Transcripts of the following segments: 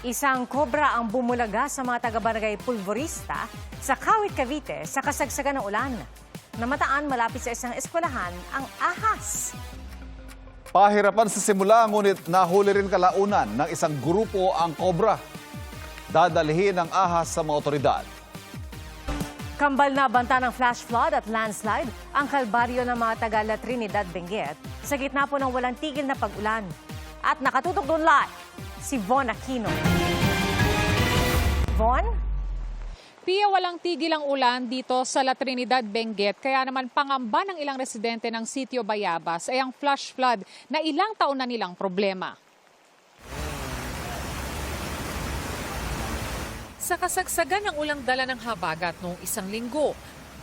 Isang kobra ang bumulaga sa mga taga-barangay Pulvorista sa Kawit, Cavite sa kasagsagan ng ulan. Namataan malapit sa isang eskwelahan ang ahas. Pahirapan sa simula ngunit nahuli rin kalaunan ng isang grupo ang kobra. Dadalhin ang ahas sa mga otoridad. Kambal na banta ng flash flood at landslide ang kalbaryo ng mga taga La Trinidad, Benguet sa gitna po ng walang tigil na pag-ulan. At nakatutok doon live si Von Aquino. Von? Pia, walang tigil ang ulan dito sa La Trinidad, Benguet. Kaya naman pangamba ng ilang residente ng sitio Bayabas ay ang flash flood na ilang taon na nilang problema. Sa kasagsagan ng ulang dala ng habagat noong isang linggo,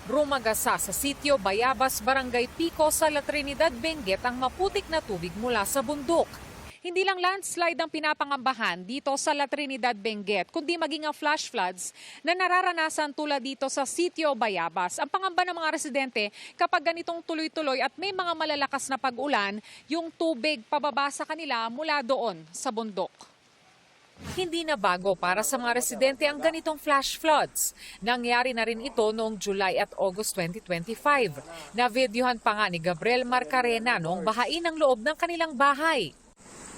rumagasa sa sitio Bayabas, Barangay Pico sa La Trinidad, Benguet ang maputik na tubig mula sa bundok. Hindi lang landslide ang pinapangambahan dito sa La Trinidad, Benguet, kundi maging ang flash floods na nararanasan tulad dito sa sitio Bayabas. Ang pangamba ng mga residente, kapag ganitong tuloy-tuloy at may mga malalakas na pag-ulan, yung tubig pababa sa kanila mula doon sa bundok. Hindi na bago para sa mga residente ang ganitong flash floods. Nangyari na rin ito noong July at August 2025. Na-videohan pa nga ni Gabriel Marcarena noong bahain ang loob ng kanilang bahay.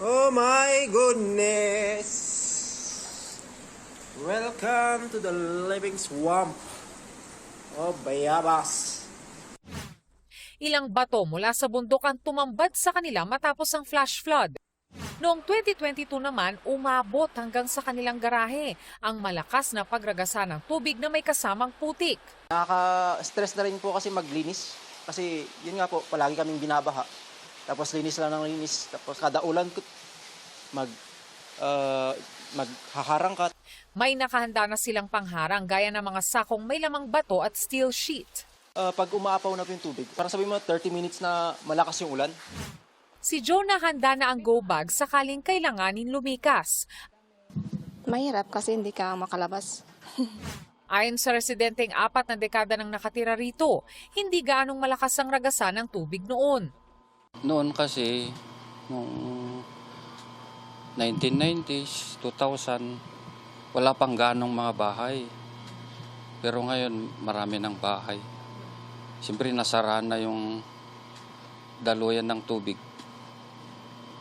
Oh my goodness! Welcome to the living swamp of Bayabas. Ilang bato mula sa bundok ang tumambad sa kanila matapos ang flash flood. Noong 2022 naman, umabot hanggang sa kanilang garahe ang malakas na pagragasa ng tubig na may kasamang putik. Nakaka-stress na rin po kasi maglinis. Kasi yun nga po, palagi kaming binabaha. Tapos linis lang ng linis. Tapos kada ulan, maghaharang ka. May nakahanda na silang pangharang gaya ng mga sakong may lamang bato at steel sheet. Pag umaapaw na po yung tubig, parang sabihin mo 30 minutes na malakas yung ulan. Si Jonah handa na ang go bag sakaling kailanganin lumikas. Mahirap kasi hindi ka makalabas. Ayon sa residenteng 4 na dekada nang nakatira rito, hindi gaanong malakas ang ragasan ng tubig noon. Noon kasi, noong 1990s, 2000, wala pang ganong mga bahay. Pero ngayon, marami ng bahay. Siyempre, nasara na yung daluyan ng tubig.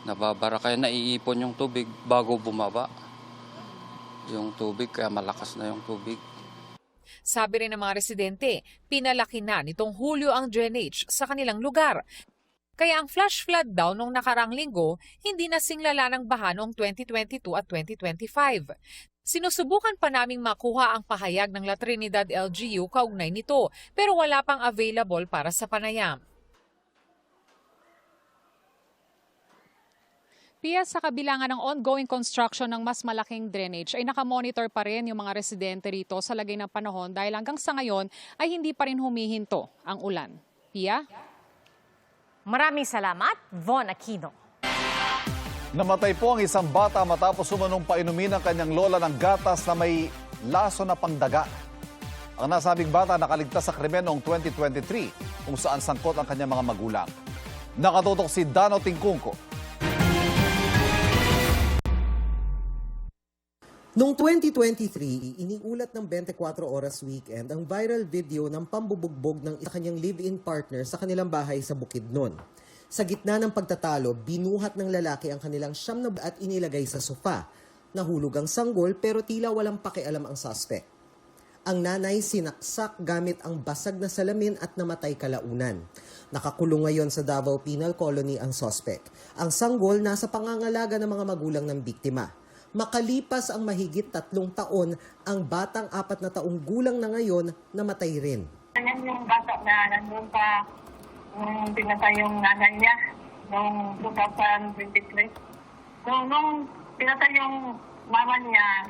Nababara, kaya naiipon yung tubig bago bumaba. Yung tubig, kaya malakas na yung tubig. Sabi rin ng mga residente, pinalaki na nitong Hulyo ang drainage sa kanilang lugar. Kaya ang flash flood daw noong nakarang linggo, hindi na singlala ng baha noong 2022 at 2025. Sinusubukan pa naming makuha ang pahayag ng La Trinidad LGU kaugnay nito, pero wala pang available para sa panayam. Pia, sa kabilangan ng ongoing construction ng mas malaking drainage ay nakamonitor pa rin yung mga residente rito sa lagay ng panahon dahil hanggang sa ngayon ay hindi pa rin humihinto ang ulan. Pia? Maraming salamat, Von Aquino. Namatay po ang isang bata matapos sumanong painumin ng kanyang lola ng gatas na may laso na pangdaga. Ang nasabing bata nakaligtas sa krimen noong 2023 kung saan sangkot ang kanyang mga magulang. Nakatutok si Dano Tingkungko. Noong 2023, iniulat ng 24 Oras Weekend ang viral video ng pambubugbog ng kanyang live-in partner sa kanilang bahay sa Bukidnon. Sa gitna ng pagtatalo, binuhat ng lalaki ang kanilang siyam na at inilagay sa sofa. Nahulog ang sanggol pero tila walang pakialam ang suspect. Ang nanay sinaksak gamit ang basag na salamin at namatay kalaunan. Nakakulong ngayon sa Davao Penal Colony ang suspect. Ang sanggol nasa pangangalaga ng mga magulang ng biktima. Makalipas ang mahigit 3 taon, ang batang 4 na taong gulang na ngayon namatay rin. Yan yung bata na nandun pa pinatay yung nanay niya noong 2023. So, nung pinatay yung mama niya,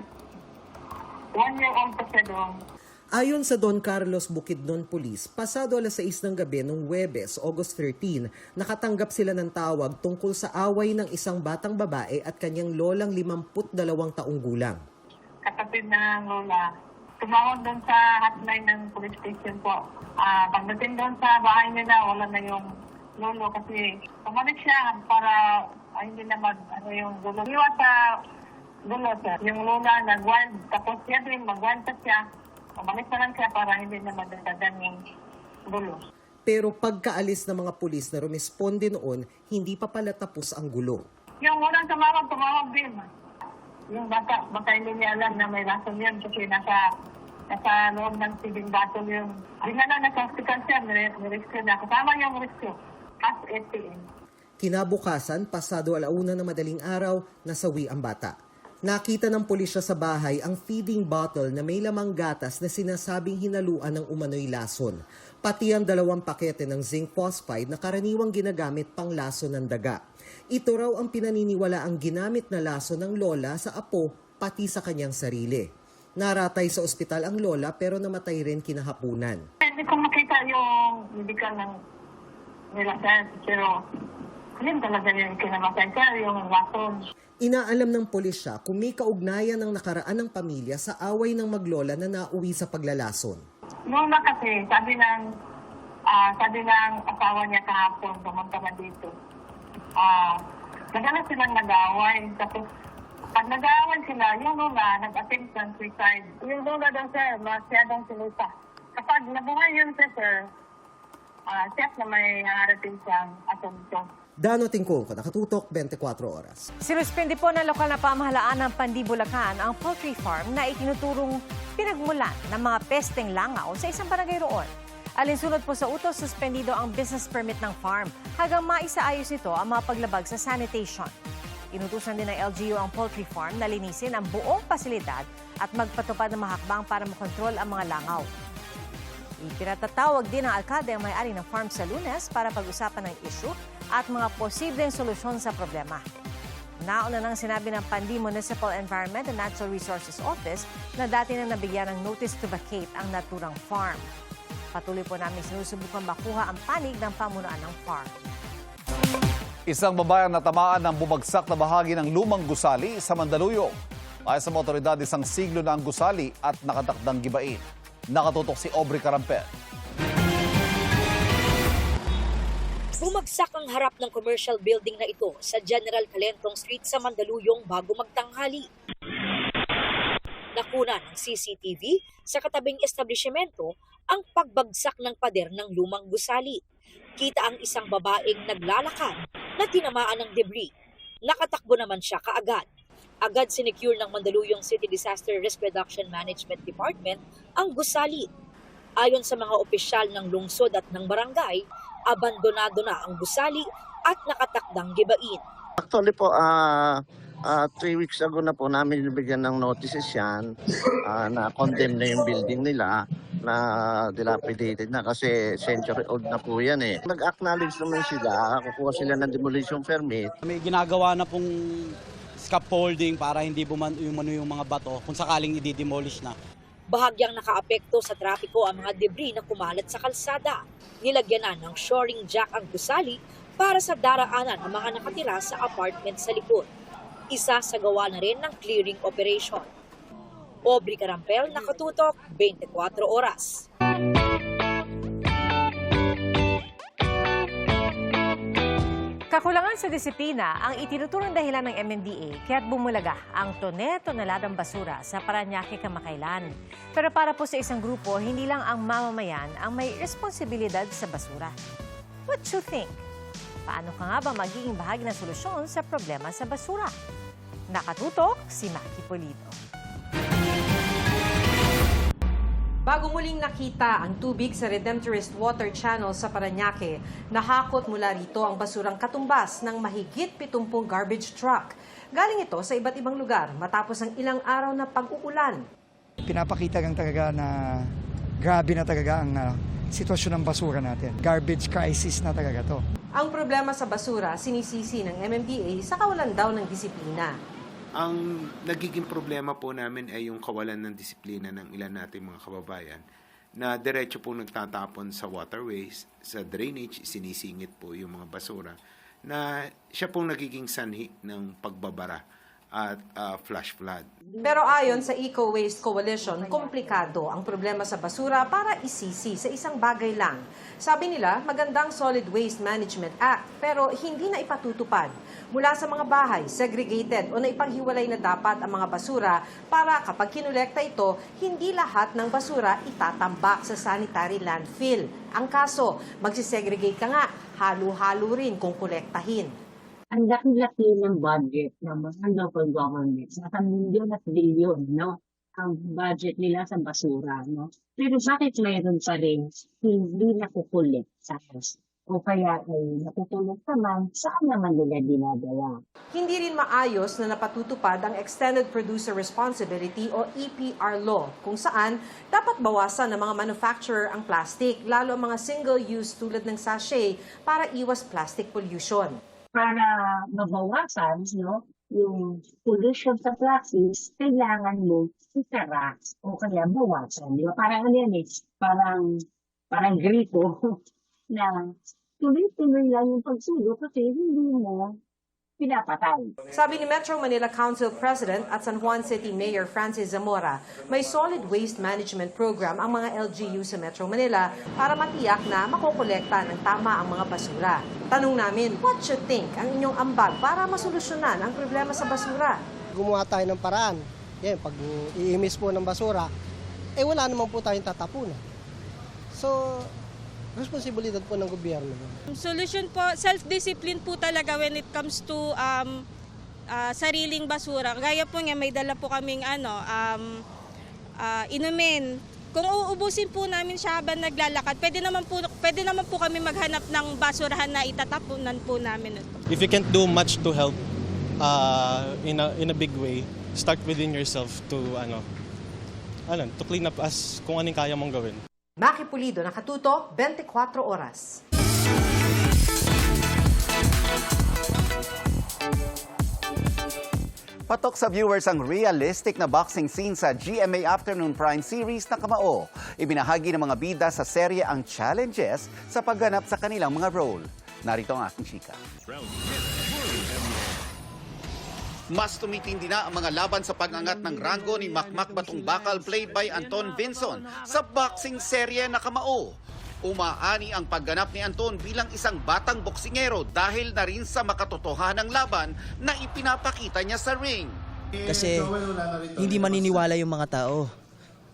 1 year old pa siya doon. Ayon sa Don Carlos Bukidnon Police, pasado alas 6 ng gabi noong Huwebes, August 13, nakatanggap sila ng tawag tungkol sa away ng isang batang babae at kanyang lolang 52 taong gulang. Kapatid ng lola, tumawag doon sa hotline ng police station po. Pagdating doon sa bahay nila, wala na yung lolo kasi umalis siya para hindi na yung lolo. Iwas sa gulo, sir. Yung luna nag-wild, tapos siya din, mag-wild pa siya. Pabalik na lang siya para hindi na madagdagan yung gulo. Pero pagkaalis ng mga pulis na rumesponde noon, hindi pa pala tapos ang gulo. Yung unang tumawag din. Yung bata hindi niya alam na may lason yun kasi nasa loob ng tibing battle yun. Di nga na nasa hospital siya, nirescue na. Kasama yung rescue. As ATM. Kinabukasan, pasado 1:00 ng madaling araw, nasawi ang bata. Nakita ng pulisya sa bahay ang feeding bottle na may lamang gatas na sinasabing hinaluan ng umano'y lason. Pati ang 2 pakete ng zinc phosphide na karaniwang ginagamit pang lason ng daga. Ito raw ang pinaniniwala ang ginamit na lason ng lola sa apo pati sa kanyang sarili. Naratay sa ospital ang lola pero namatay rin kinahapunan. Hindi ko makita yung medical ng nila, sir. Pero yun talaga yung kinamatay, sir, yung lason. Inaalam ng pulisya kung may kaugnayan ng nakaraan ng pamilya sa away ng maglola na nauwi sa paglalason. Noon na kasi, sabi ng asawa niya kahapon, pumunta na dito. Nagana silang nag-away. Tapos, pag nag-away sila, yung lula, nag-attempt ng suicide. Yung lula daw, sir, masyadong sinuta. Kapag nabuhay yun, sir, siya na may harating siyang asunto. Dano Tingkong, Nakatutok, 24 Oras. Sinuspindi po ng lokal na pamahalaan ng Pandibulacan ang poultry farm na itinuturong pinagmulan ng mga pesteng langaw sa isang barangay roon. Alinsunod po sa utos, suspendido ang business permit ng farm hanggang maisaayos nito ang mga paglabag sa sanitation. Inutusan din ng LGU ang poultry farm na linisin ang buong pasilidad at magpatupad ng mga hakbang para makontrol ang mga langaw. Ipinatatawag din ng alkalde ang may-ari ng farm sa Lunes para pag-usapan ng issue at mga posibleng solusyon sa problema. Nauna nang sinabi ng Pandi Municipal Environment and Natural Resources Office na dati na nabigyan ng notice to vacate ang naturang farm. Patuloy po namin sinusubukan makuha ang panig ng pamunuan ng farm. Isang babayang natamaan ng bumagsak na bahagi ng lumang gusali sa Mandaluyong. Ayon sa mga otoridad, isang siglo na ang gusali at nakatakdang gibain. Nakatutok si Aubrey Carampel. Bumagsak ang harap ng commercial building na ito sa General Calentong Street sa Mandaluyong bago magtanghali. Nakuna ng CCTV sa katabing establishmento ang pagbagsak ng pader ng lumang gusali. Kita ang isang babaeng naglalakad na tinamaan ng debris. Nakatakbo naman siya kaagad. Agad sinecure ng Mandaluyong City Disaster Risk Reduction Management Department ang gusali. Ayon sa mga opisyal ng lungsod at ng barangay, abandonado na ang gusali at nakatakdang gibain. Actually po, 3 weeks ago na po namin nabigyan ng notices yan na condemn na yung building nila na dilapidated na kasi century old na po yan eh. Nag-acknowledge naman sila, kukuha sila ng demolition permit. May ginagawa na pong scaffolding para hindi umano yung mga bato kung sakaling i-demolish na. Bahagyang nakaapekto sa trapiko ang mga debris na kumalat sa kalsada. Nilagyanan ng shoring jack ang gusali para sa daraanan ng mga nakatira sa apartment sa likod. Isa sa gawa na rin ng clearing operation. Aubrey Carampel, Nakatutok, 24 Oras. Kakulangan sa disiplina ang itinuturong dahilan ng MMDA kaya't bumulaga ang toneladang basura sa Parañaque kamakailan. Pero para po sa isang grupo, hindi lang ang mamamayan ang may responsibilidad sa basura. What you think? Paano ka nga ba magiging bahagi ng solusyon sa problema sa basura? Nakatutok si Maki Pulido. Bago muling nakita ang tubig sa Redemptorist Water Channel sa Parañaque, nahakot mula rito ang basurang katumbas ng mahigit 70 garbage truck. Galing ito sa iba't ibang lugar matapos ang ilang araw na pag-uulan. Pinapakita lang talaga na grabe na talaga ang sitwasyon ng basura natin. Garbage crisis na talaga to. Ang problema sa basura, sinisisi ng MMDA sa kawalan daw ng disiplina. Ang nagiging problema po namin ay yung kawalan ng disiplina ng ilan nating mga kababayan na diretso po nagtatapon sa waterways, sa drainage, sinisingit po yung mga basura na siya pong nagiging sanhi ng pagbabara at flash flood. Pero ayon sa Eco Waste Coalition, komplikado ang problema sa basura para isisi sa isang bagay lang. Sabi nila, magandang Solid Waste Management Act pero hindi na ipatutupad. Mula sa mga bahay, segregated o naipaghiwalay na dapat ang mga basura para kapag kinolekta ito, hindi lahat ng basura itatambak sa sanitary landfill. Ang kaso, magsisegregate ka nga, halo-halo rin kung kolektahin. Ang laki-laki ng budget ng mga local governments. Nasa milyon at bilyon, no? Ang budget nila sa basura, no? Pero bakit mayroon pa rin hindi nakukulit sa host? O kaya ay nakukulit naman, saan naman nila dinadala? Hindi rin maayos na napatutupad ang Extended Producer Responsibility o EPR law, kung saan dapat bawasan ng mga manufacturer ang plastic, lalo ang mga single-use tulad ng sachet para iwas plastic pollution. Para mabawasan, no, yung pollution sa plastics, kailangan mo itara o kaya bawasan. Di ba? Parang ano yan eh, parang grito na tuloy-tuloy lang yung pagsulo kasi hindi mo pinapatay. Sabi ni Metro Manila Council President at San Juan City Mayor Francis Zamora, may solid waste management program ang mga LGU sa Metro Manila para matiyak na makokolekta ng tama ang mga basura. Tanong namin, what you think ang inyong ambag para masolusyonan ang problema sa basura? Gumawa tayo ng paraan. Yan, pag iimis po ng basura, wala naman po tayong tatapunan. So, responsibilidad po ng gobyerno. Solution po, self-discipline po talaga when it comes to sariling basura. Gaya po nga, may dala po kaming inumin. Kung uubusin po namin siya habang naglalakad, pwede naman po kami maghanap ng basurahan na itatapunan po namin. If you can't do much to help in a big way, start within yourself to clean up as kung anong kaya mong gawin. Maki Pulido, Nakatuto, 24 Oras. Patok sa viewers ang realistic na boxing scene sa GMA Afternoon Prime Series na Kamao. Ibinahagi ng mga bida sa serye ang challenges sa pagganap sa kanilang mga role. Narito ang aking chika. Mas tumitindi na ang mga laban sa pag-angat ng ranggo ni Makmak Batong Bakal played by Anton Vinson sa boxing serye na Kamao. Umaani ang pagganap ni Anton bilang isang batang boksingero dahil na rin sa makatotohanang laban na ipinapakita niya sa ring. Kasi hindi maniniwala yung mga tao.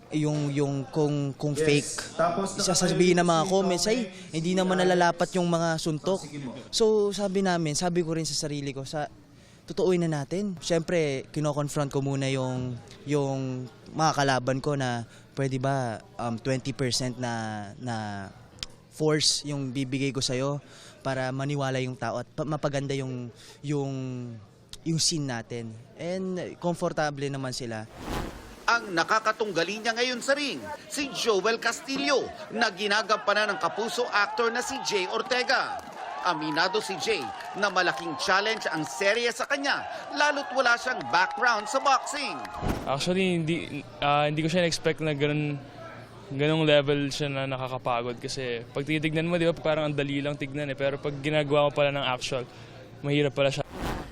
Yung kung fake. Sasabihin ng mga comments ay hindi naman nalalapat yung mga suntok. So sabi ko rin sa sarili ko, tutuuin na natin. Siyempre, kino-confront ko muna yung mga kalaban ko na pwede ba 20% na force yung bibigay ko sa'yo para maniwala yung tao at mapaganda yung scene natin. And komportable naman sila. Ang nakakatunggali niya ngayon sa ring, si Joel Castillo, na ginagampanan ng kapuso actor na si Jay Ortega. Aminado si Jay na malaking challenge ang serye sa kanya, lalo't wala siyang background sa boxing. Actually, hindi ko siya na-expect na ganong level siya na nakakapagod kasi pag titignan mo, di ba, parang ang dali lang tignan pero pag ginagawa mo pala ng actual, mahirap pala siya.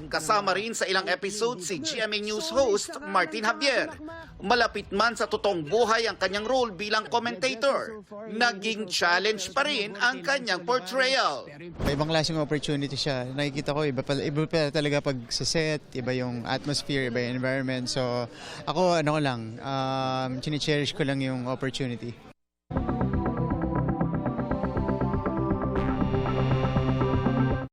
Kasama rin sa ilang episode si GMA News host Martin Javier. Malapit man sa totoong buhay ang kanyang role bilang commentator, naging challenge pa rin ang kanyang portrayal. Ibang klaseng opportunity siya. Nakikita ko, iba pala talaga pag sa set, iba yung atmosphere, iba yung environment. So ako, chine-cherish ko lang yung opportunity.